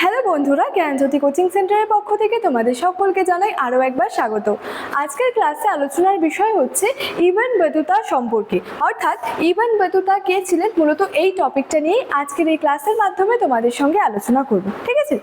Hello বন্ধুরা, জ্ঞানজ্যোতি coaching সেন্টারের পক্ষ থেকে তোমাদের সকলকে জানাই আরও একবার স্বাগত। আজকের ক্লাসে আলোচনার বিষয় হচ্ছে ইবন বতুতা সম্পর্কে, অর্থাৎ ইবন বতুতা কে ছিলেন, মূলত এই টপিকটা নিয়ে আজকের এই ক্লাসের মাধ্যমে তোমাদের সঙ্গে আলোচনা করব। ঠিক আছে?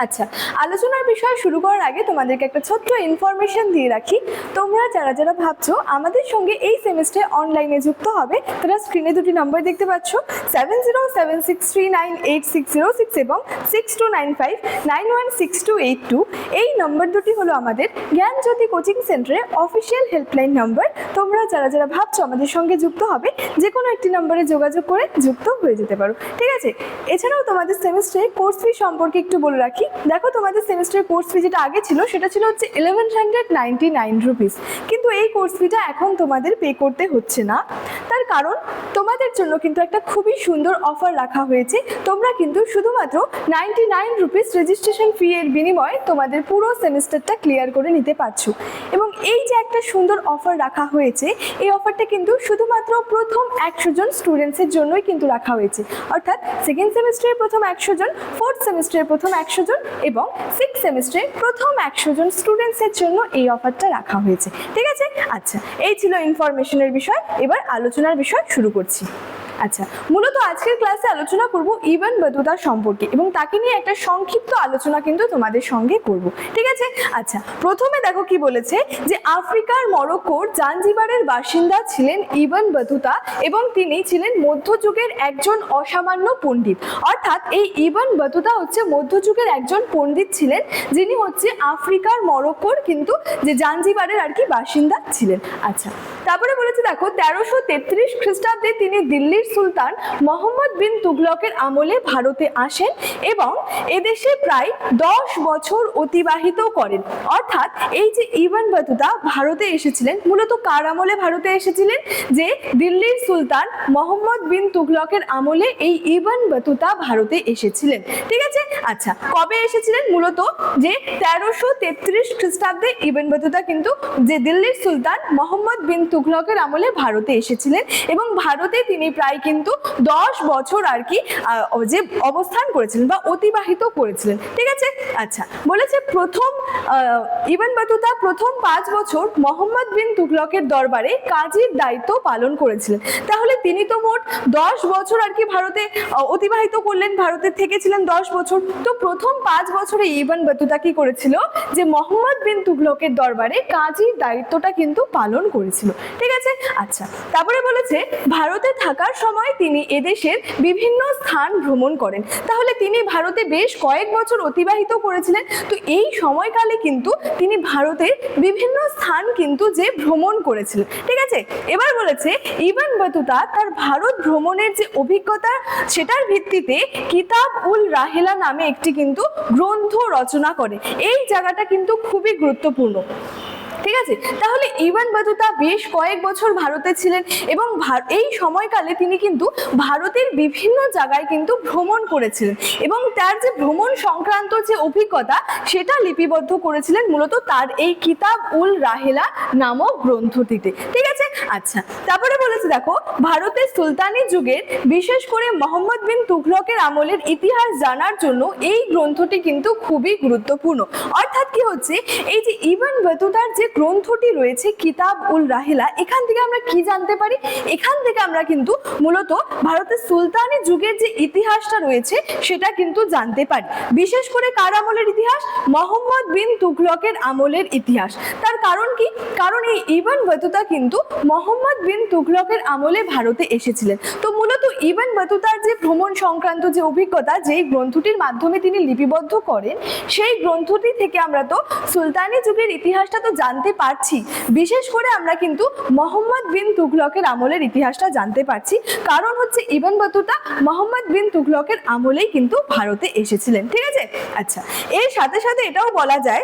আচ্ছা, আলোচনার বিষয় শুরু করার আগে তোমাদেরকে একটা ছোট্ট ইনফরমেশন দিয়ে রাখি। তোমরা যারা যারা ভাবছো আমাদের সঙ্গে এই সেমিস্টারে অনলাইনে যুক্ত হবে, তারা স্ক্রিনে দুটি নাম্বার দেখতে পাচ্ছ, 7076398606 এবং 6295916282। এই নাম্বার দুটি হলো আমাদের জ্ঞানজ্যোতি কোচিং সেন্টারের অফিসিয়াল হেল্পলাইন নাম্বার। তোমরা যারা যারা ভাবছো আমাদের সঙ্গে যুক্ত হবে, যে কোনো একটি নাম্বারে যোগাযোগ করে যুক্ত হয়ে যেতে পারো। ঠিক আছে? এছাড়াও তোমাদের সেমিস্টারে কোর্স ফি সম্পর্কে একটু বলে রাখি। দেখো, তোমাদের সেমিস্টারের কোর্স ফি যেটা আগে ছিল সেটা ছিল হচ্ছে 1199 রুপিস, কিন্তু এই কোর্স ফিটা এখন তোমাদের পে করতে হচ্ছে না। তার কারণ তোমাদের জন্য কিন্তু একটা খুবই সুন্দর অফার রাখা হয়েছে। তোমরা কিন্তু শুধুমাত্র 99 রুপিস রেজিস্ট্রেশন ফি এর বিনিময়ে তোমাদের পুরো সেমিস্টারটা ক্লিয়ার করে নিতে পারছো। এবং এই যে একটা সুন্দর অফার রাখা হয়েছে, এই অফারটা কিন্তু শুধুমাত্র প্রথম 100 জন স্টুডেন্টসের জন্যই কিন্তু রাখা হয়েছে। অর্থাৎ সেকেন্ড সেমিস্টারের প্রথম 100 জন, ফোর্থ সেমিস্টারের প্রথম 100 জন এবং সিক্স সেমিস্টারে প্রথম 100 জন স্টুডেন্টসের জন্য এই অফারটা রাখা হয়েছে। ঠিক আছে? আচ্ছা, এই ছিল ইনফরমেশনের বিষয়। এবার আলোচনার বিষয় শুরু করছি। আচ্ছা, মূলত আজকের ক্লাসে আলোচনা করব ইবন বতুতা সম্পর্কে এবং তাকে নিয়ে একটা সংক্ষিপ্ত আলোচনা কিন্তু তোমাদের সঙ্গে করব। ঠিক আছে? আচ্ছা, প্রথমে দেখো কি বলেছে, যে আফ্রিকার মরক্কোর জাঞ্জিবারের বাসিন্দা ছিলেন ইবন বতুতা এবং তিনি ছিলেন মধ্যযুগের একজন অসামান্য পণ্ডিত। অর্থাৎ এই ইবন বতুতা হচ্ছে মধ্যযুগের একজন পণ্ডিত ছিলেন, যিনি হচ্ছে আফ্রিকার মরক্কোর কিন্তু যে জাঞ্জিবারের আর কি বাসিন্দা ছিলেন। আচ্ছা, তারপরে বলেছে দেখো, 1333 খ্রিস্টাব্দে তিনি দিল্লির সুলতান মোহাম্মদ বিন তুগলকের আমলে ভারতে আসেন এবং এদেশে প্রায় 10 বছর অতিবাহিত করেন। অর্থাৎ এই যে ইবন বতুতা ভারতে এসেছিলেন, মূলত কার আমলে ভারতে এসেছিলেন? যে দিল্লির সুলতান মোহাম্মদ বিন তুগলকের আমলে এই ইবন বতুতা ভারতে এসেছিলেন। ঠিক আছে? আচ্ছা, কবে এসেছিলেন? মূলত যে 1333 খ্রিস্টাব্দে ইবন বতুতা কিন্তু যে দিল্লির সুলতান মোহাম্মদ বিন তুগলকের আমলে ভারতে এসেছিলেন এবং ভারতে তিনি প্রায় কিন্তু 10 বছর আর কি যে অবস্থান করেছিলেন বা অতিবাহিত করেছিলেন। ঠিক আছে? আচ্ছা, বলেছে প্রথম ইবন বতুতা প্রথম 5 বছর মোহাম্মদ বিন তুগলকের দরবারে কাজীর দায়িত্ব পালন করেছিলেন। তাহলে তিনি তো মোট 10 বছর আর কি ভারতে অতিবাহিত করলেন, ভারতে থেকেছিলেন 10 বছর। তো প্রথম 5 বছরে ইবন বতুতা কি করেছিল? যে মোহাম্মদ বিন তুগলকের দরবারে কাজীর দায়িত্বটা কিন্তু পালন করেছিল। ঠিক আছে? আচ্ছা, তারপরে বলেছে ভারতে থাকার সময় তিনি এদেশের বিভিন্ন স্থান ভ্রমণ করেন। তাহলে তিনি ভারতে বেশ কয়েক বছর অতিবাহিত করেছিলেন। তো এই সময়কালে কিন্তু তিনি ভারতের বিভিন্ন স্থান কিন্তু যে ভ্রমণ করেছিলেন। ঠিক আছে? এবার বলেছে ইবন বতুতা তার ভারত ভ্রমণের যে অভিজ্ঞতা, সেটার ভিত্তিতে কিতাব উল রাহেলা নামে একটি কিন্তু গ্রন্থ রচনা করে। এই জায়গাটা কিন্তু খুবই গুরুত্বপূর্ণ। ঠিক আছে? তাহলে ইবন বতুতা বেশ কয়েক বছর ভারতে ছিলেন এবং এই সময়কালে তিনি কিন্তু ভারতের বিভিন্ন জায়গায় কিন্তু ভ্রমণ করেছিলেন এবং তার যে ভ্রমণ সংক্রান্ত যে অভিজ্ঞতা, সেটা লিপিবদ্ধ করেছিলেন মূলত তার এই কিতাব উল রাহেলা নামক গ্রন্থটিতে। ঠিক আছে? আচ্ছা, তারপরে বলেছে দেখো, ভারতের সুলতানি যুগের বিশেষ করে মোহাম্মদ বিন তুগলকের আমলের ইতিহাস জানার জন্য এই গ্রন্থটি কিন্তু খুবই গুরুত্বপূর্ণ। অর্থাৎ কি হচ্ছে, এই যে ইবন বতুতার যে গ্রন্থটি রয়েছে কিতাব উল রাহেলা, এখান থেকে আমরা কি জানতে পারি? এখান থেকে আমরা কিন্তু মূলত ভারতের সুলতানি যুগের যে ইতিহাসটা রয়েছে সেটা কিন্তু জানতে পারি। বিশেষ করে কার আমলের ইতিহাস? মোহাম্মদ বিন তুগলকের আমলের ইতিহাস। তার কারণ কি? কারণ এই ইবন বতুতা কিন্তু মোহাম্মদ বিন তুগলকের আমলে ভারতে এসেছিলেন। তো মূলত ইবন বতুতার যে ভ্রমণ সংক্রান্ত যে অভিজ্ঞতা, যেই গ্রন্থটির মাধ্যমে তিনি লিপিবদ্ধ করেন, সেই গ্রন্থটি থেকে আমরা তো সুলতানি যুগের ইতিহাসটা তো জানতে পারছি। বিশেষ করে আমরা কিন্তু মোহাম্মদ বিন তুগলকের আমলের ইতিহাসটা জানতে পারছি, কারণ হচ্ছে ইবন বতুতা মোহাম্মদ বিন তুগলকের আমলেই কিন্তু ভারতে এসেছিলেন। ঠিক আছে? আচ্ছা, এর সাথে সাথে এটাও বলা যায়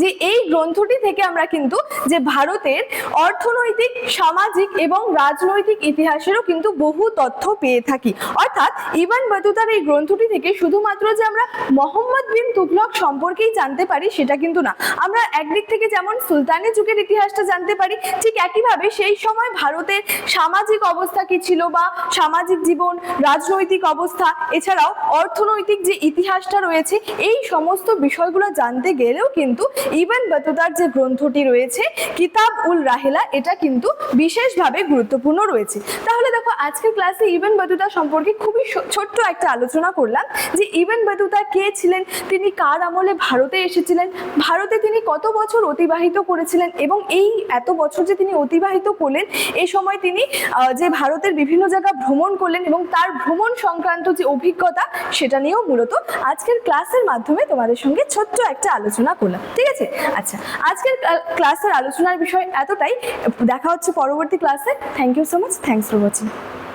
যে এই গ্রন্থটি থেকে আমরা কিন্তু যে ভারতের অর্থনৈতিক, সামাজিক এবং রাজনৈতিক ইতিহাসেরও কিন্তু বহু তথ্য পেয়ে থাকি। অর্থাৎ ইবন বতুতার এই গ্রন্থটি থেকে শুধুমাত্র যে আমরা মোহাম্মদ বিন তুগলক সম্পর্কেই জানতে পারি সেটা কিন্তু না, আমরা একদিক থেকে যেমন সুলতানি যুগের ইতিহাসটা জানতে পারি, ঠিক একইভাবে সেই সময় ভারতের সামাজিক অবস্থা কি ছিল বা সামাজিক জীবন, রাজনৈতিক অবস্থা, এছাড়াও অর্থনৈতিক যে ইতিহাসটা রয়েছে, এই সমস্ত বিষয়গুলো জানতে গেলেও কিন্তু ইবন বতুতার যে গ্রন্থটি রয়েছে কিতাব উল রাহেলা, এটা কিন্তু বিশেষভাবে গুরুত্বপূর্ণ রয়েছে। তাহলে দেখো আজকের ক্লাসে ইবন বতুতা সম্পর্কে খুবই ছোট্ট একটা আলোচনা করলাম যে ইবন বতুতা কে ছিলেন, তিনি কার আমলে ভারতে এসেছিলেন, ভারতে তিনি কত বছর অতিবাহিত করেছিলেন এবং এই এত বছর যে তিনি অতিবাহিত করলেন এই সময় তিনি যে ভারতের বিভিন্ন জায়গা ভ্রমণ করলেন এবং তার ভ্রমণ সংক্রান্ত যে অভিজ্ঞতা সেটা নিয়েও মূলত আজকের ক্লাসের মাধ্যমে তোমাদের সঙ্গে ছোট্ট একটা আলোচনা করলাম। ঠিক আছে, আচ্ছা আজকের ক্লাসের আলোচনার বিষয় এতটাই। দেখা হচ্ছে পরবর্তী ক্লাসে। Thank you so much, thanks for watching.